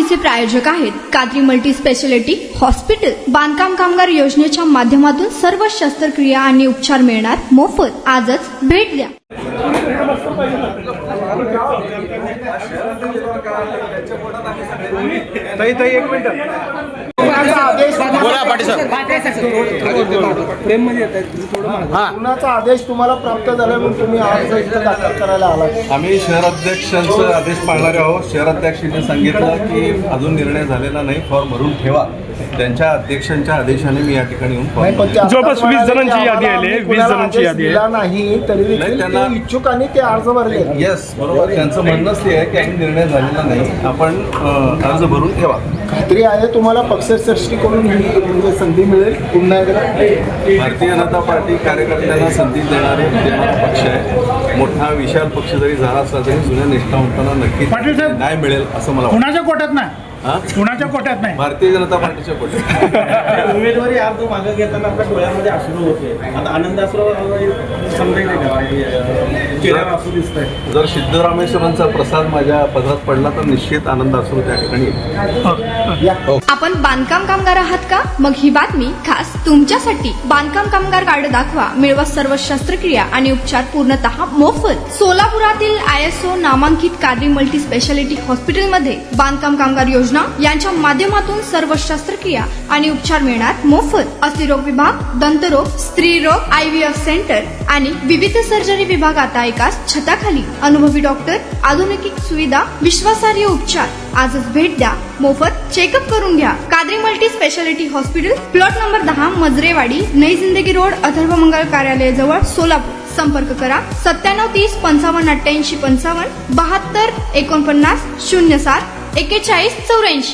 वाहिनीचे प्रायोजक आहेत Qadri multi speciality hospital. बांधकाम कामगार योजनेच्या माध्यमातून सर्व शस्त्रक्रिया आणि उपचार मिळणार मोफत। आजच भेट द्या। ताई एक मिनिट बोला पाटील साहेब। प्रेम मध्ये कुणाचा आदेश तुम्हाला प्राप्त झाला म्हणून तुम्ही अर्ज इथं दाखल करायला आलात? आम्ही शहराध्यक्षांचा आदेश पाळणारे आहोत। शहराध्यक्षांनी सांगितलं की अजून निर्णय झालेला नाही, फॉर्म भरून ठेवा। त्यांच्या अध्यक्षांच्या आदेशाने मी या ठिकाणी येऊन फॉर्म भरला। जवळपास 20 जणांची यादी आली, 20 जणांची यादी आहे। नाही तरी देखील त्यांना ते इच्छुकांनी ते अर्ज भरले। येस बरोबर, त्यांचं म्हणणंच ते आहे की अजून निर्णय झालेला नाही, आपण अर्ज भरून ठेवा। खात्री आहे तुम्हाला पक्षश्रेष्ठीकडून ही म्हणजे संधी मिळेल पुन्हा एकदा? भारतीय जनता पार्टी कार्यकर्त्यांना संधी देणारा पक्ष आहे। मोठा विशाल पक्ष जरी झाला असला तरी जुन्या निष्ठावंतांना नक्कीच न्याय मिळेल असं मला वाटतं। कुणाच्या कोट्यात नाही, कुणाच्या कोट्यात नाही, भारतीय जनता पार्टीच्या कोट्यात। उमेदवारी अर्ज मागे घेताना आपल्या डोळ्यामध्ये अश्रू होते, आता आनंद अश्रू समजायचं का चेहऱ्यावर अश्रू दिसतंय? जर सिद्धरामेश्वरांचा प्रसाद माझ्या पदरात पडला तर निश्चित आनंद असतो त्या ठिकाणी। आपण बांधकाम कामगार आहात का? मग ही बातमी खास तुमच्यासाठी। बांधकाम कामगार कार्ड दाखवा, मिळवा सर्व शस्त्रक्रिया आणि उपचार पूर्णतः मोफत। सोलापुरातील ISO नामांकित कादरी मल्टी स्पेशालिटी हॉस्पिटलमध्ये बांधकाम कामगार योजना यांच्या माध्यमातून सर्व शस्त्रक्रिया आणि उपचार मिळणार मोफत। अस्थिरोग विभाग, दंतरोग, स्त्रीरोग, IVF सेंटर आणि विविध सर्जरी विभाग आता एकाच छताखाली। अनुभवी डॉक्टर, आधुनिक सुविधा, विश्वासार्ह उपचार। आजच भेट द्या, मोफत चेकअप करून घ्या। Qadri multi speciality hospital, plot number 10, Majrewadi, नई जिंदगी रोड, अथर्व मंगल कार्यालय जवळ, सोलापूर। संपर्क करा 97 30 55 88 55 72 49 07 41 84।